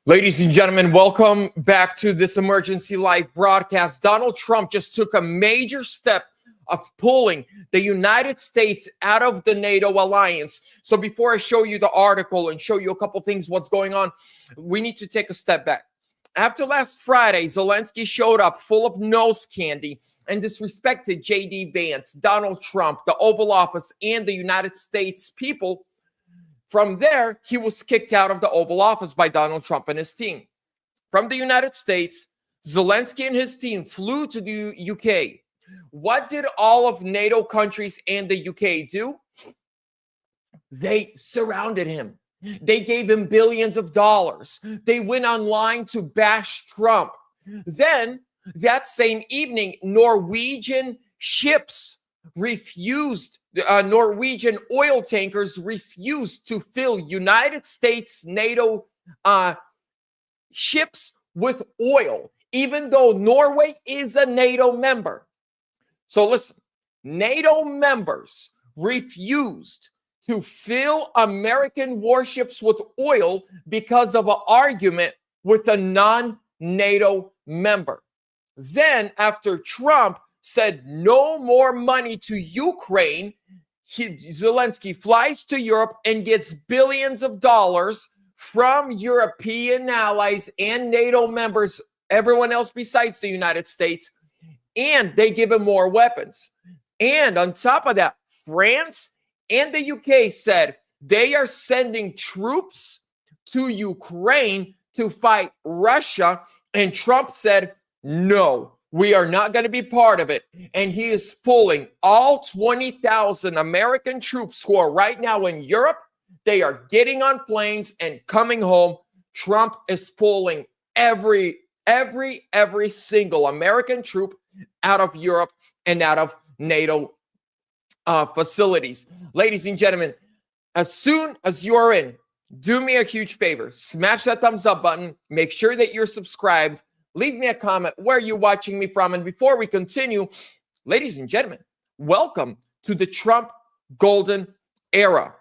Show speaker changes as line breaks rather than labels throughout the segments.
Ladies and gentlemen, welcome back to this emergency live broadcast. Donald Trump just took a major step of pulling the United States out of the NATO alliance. So before I show you the article and show you a couple things, what's going on, we need to take a step back. After last Friday, Zelensky showed up full of nose candy and disrespected J.D. Vance, Donald Trump, the Oval Office, and the United States people. From there, he was kicked out of the Oval Office by Donald Trump and his team. From the United States, Zelensky and his team flew to the UK. What did all of NATO countries and the UK do? They surrounded him. They gave him billions of dollars. They went online to bash Trump. Then, that same evening, Norwegian oil tankers refused to fill United States NATO ships with oil, even though Norway is a NATO member. So listen, NATO members refused to fill American warships with oil because of an argument with a non-NATO member. Then, after Trump said no more money to Ukraine, Zelensky flies to Europe and gets billions of dollars from European allies and NATO members, everyone else besides the United States, and they give him more weapons. And on top of that, France and the UK said they are sending troops to Ukraine to fight Russia, and Trump said, no, we are not going to be part of it. And he is pulling all 20,000 American troops who are right now in Europe. They are getting on planes and coming home. Trump is pulling every single American troop out of Europe and out of NATO facilities. Ladies and gentlemen, as soon as you're in, do me a huge favor. Smash that thumbs up button. Make sure that you're subscribed. Leave me a comment where you're watching me from. And before we continue, ladies and gentlemen, welcome to the Trump golden era.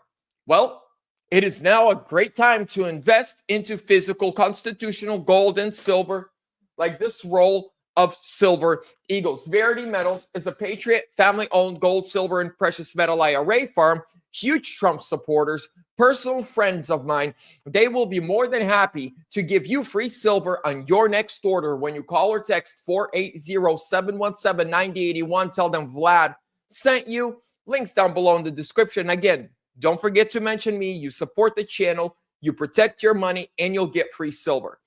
Well, it is now a great time to invest into physical constitutional gold and silver, like this roll of silver eagles. VERITY Metals is a Patriot family-owned gold, silver, and precious metal IRA firm. Huge Trump supporters, personal friends of mine. They will be more than happy to give you free silver on your next order when you call or text 480-717-9081. Tell them Vlad sent you. Links down below in the description. Again, don't forget to mention me. You support the channel, you protect your money, and you'll get free silver.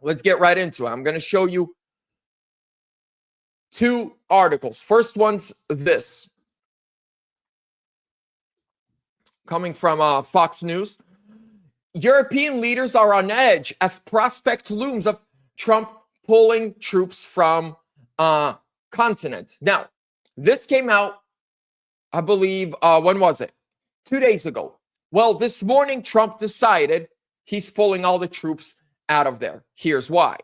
Let's get right into it. I'm going to show you two articles. First one's this. Coming from Fox News. European leaders are on edge as prospect looms of Trump pulling troops from continent. Now, this came out, I believe, when was it? 2 days ago. Well, this morning, Trump decided he's pulling all the troops out of there. Here's why.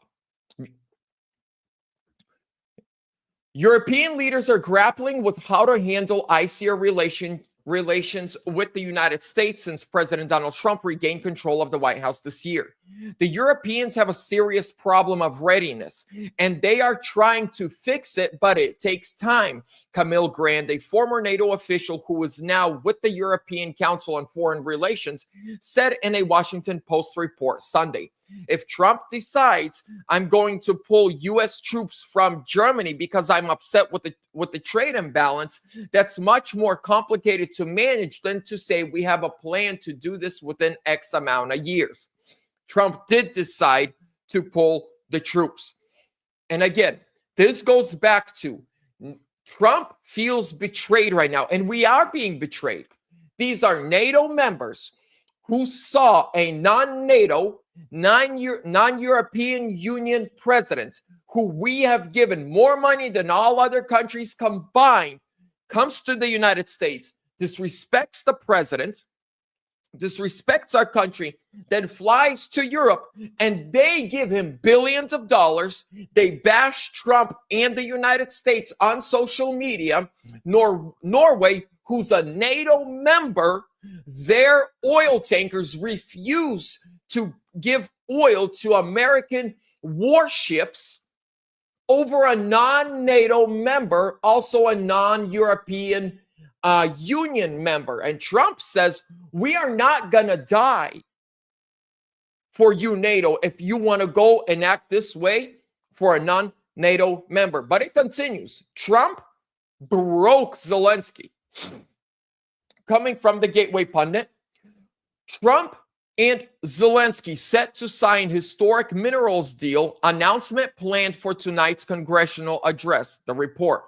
European leaders are grappling with how to handle icier relations with the United States since President Donald Trump regained control of the White House this year. The Europeans have a serious problem of readiness, and they are trying to fix it, but it takes time. Camille Grand, a former NATO official who is now with the European Council on Foreign Relations, said in a Washington Post report Sunday. If Trump decides I'm going to pull U.S. troops from Germany because I'm upset with the trade imbalance, that's much more complicated to manage than to say we have a plan to do this within X amount of years. Trump did decide to pull the troops. And again, this goes back to Trump feels betrayed right now, and we are being betrayed. These are NATO members who saw a non-NATO, non-European Union president who we have given more money than all other countries combined, comes to the United States, disrespects the president, disrespects our country, then flies to Europe, and they give him billions of dollars. They bash Trump and the United States on social media. Norway, who's a NATO member, their oil tankers refuse to give oil to American warships over a non-NATO member, also a non-European Union member. And Trump says, we are not going to die for you, NATO, if you want to go and act this way for a non-NATO member. But it continues. Trump broke Zelensky. Coming from the Gateway Pundit, Trump and Zelensky set to sign historic minerals deal, announcement planned for tonight's congressional address. The report.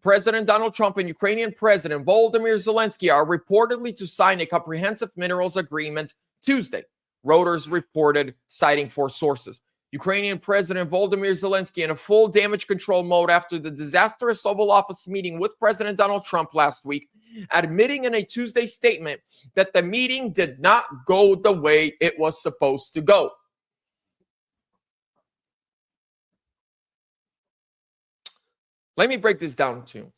President Donald Trump and Ukrainian President Volodymyr Zelensky are reportedly to sign a comprehensive minerals agreement Tuesday, Reuters reported, citing 4 sources. Ukrainian President Volodymyr Zelensky in a full damage control mode after the disastrous Oval Office meeting with President Donald Trump last week, admitting in a Tuesday statement that the meeting did not go the way it was supposed to go. Let me break this down to you.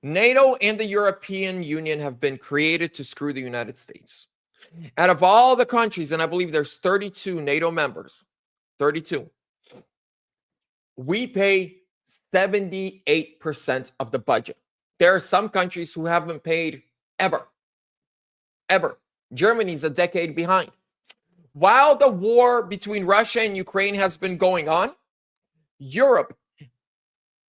NATO and the European Union have been created to screw the United States. Out of all the countries, and I believe there's 32 NATO members, 32, we pay 78% of the budget. There are some countries who haven't paid ever. Germany's a decade behind. While the war between Russia and Ukraine has been going on, Europe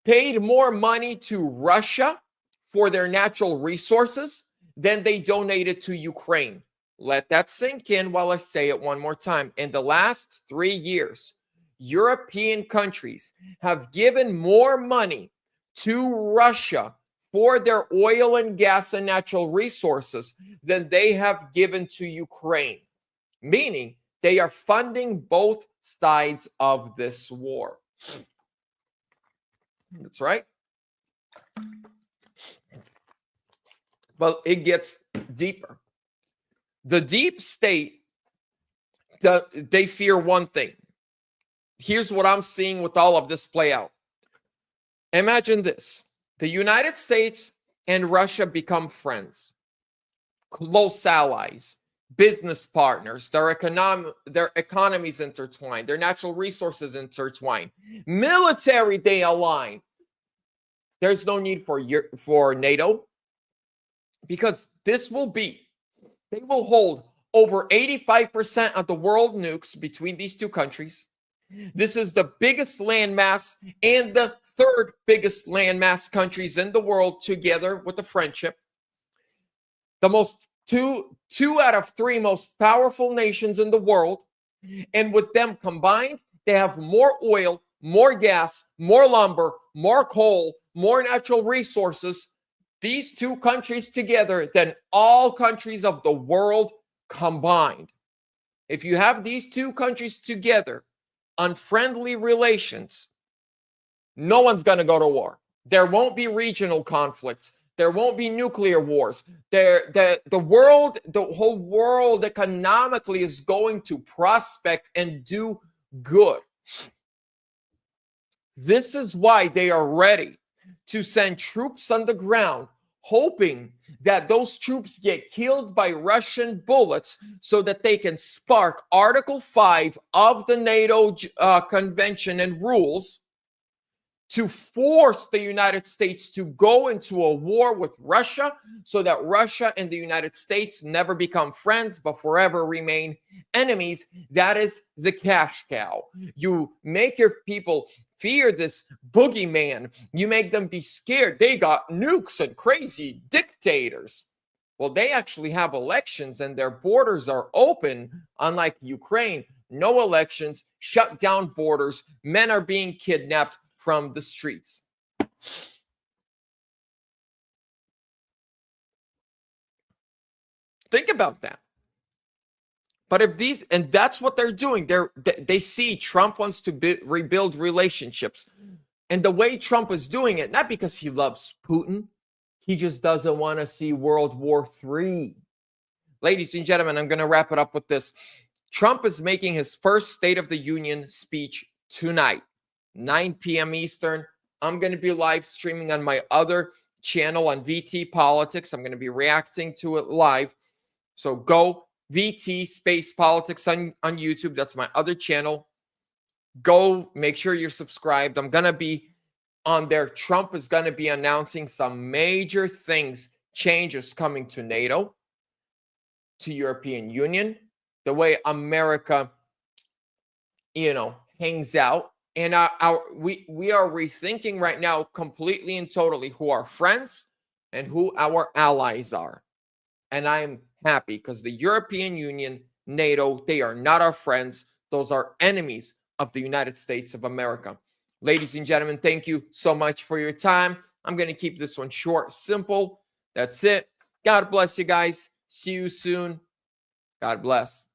paid more money to Russia for their natural resources than they donated to Ukraine. Let that sink in while I say it one more time. In the last 3 years, European countries have given more money to Russia for their oil and gas and natural resources than they have given to Ukraine, meaning they are funding both sides of this war. That's right. But it gets deeper. The deep state, they fear one thing. Here's what I'm seeing with all of this play out. Imagine this. The United States and Russia become friends, close allies, business partners. Their economies intertwined, their natural resources intertwined. Military, they align. There's no need for NATO, because this will be, they will hold over 85% of the world nukes between these two countries. This is the biggest landmass and the third biggest landmass countries in the world together with the friendship. The most two out of 3 most powerful nations in the world. And with them combined, they have more oil, more gas, more lumber, more coal, more natural resources. These two countries together than all countries of the world combined. If you have these two countries together, unfriendly relations, no one's going to go to war. There won't be regional conflicts. There won't be nuclear wars. The whole world economically is going to prospect and do good. This is why they are ready to send troops on the ground, hoping that those troops get killed by Russian bullets so that they can spark Article 5 of the NATO convention and rules to force the United States to go into a war with Russia so that Russia and the United States never become friends but forever remain enemies. That is the cash cow. You make your people fear this boogeyman. You make them be scared. They got nukes and crazy dictators. Well, they actually have elections and their borders are open, unlike Ukraine. No elections, shut down borders. Men are being kidnapped from the streets. Think about that. But if these, and that's what they're doing, they see Trump wants to rebuild relationships. And the way Trump is doing it, not because he loves Putin, he just doesn't want to see World War III. Ladies and gentlemen, I'm going to wrap it up with this. Trump is making his first State of the Union speech tonight, 9 p.m. Eastern. I'm going to be live streaming on my other channel on VT Politics. I'm going to be reacting to it live. So go VT Space Politics on YouTube. That's my other channel. Go make sure you're subscribed. I'm going to be on there. Trump is going to be announcing some major things, changes coming to NATO, to European Union, the way America, hangs out. And we are rethinking right now completely and totally who our friends and who our allies are. And I'm happy because the European Union, NATO, they are not our friends. Those are enemies of the United States of America. Ladies and gentlemen, thank you so much for your time. I'm going to keep this one short, simple. That's it. God bless you guys. See you soon. God bless.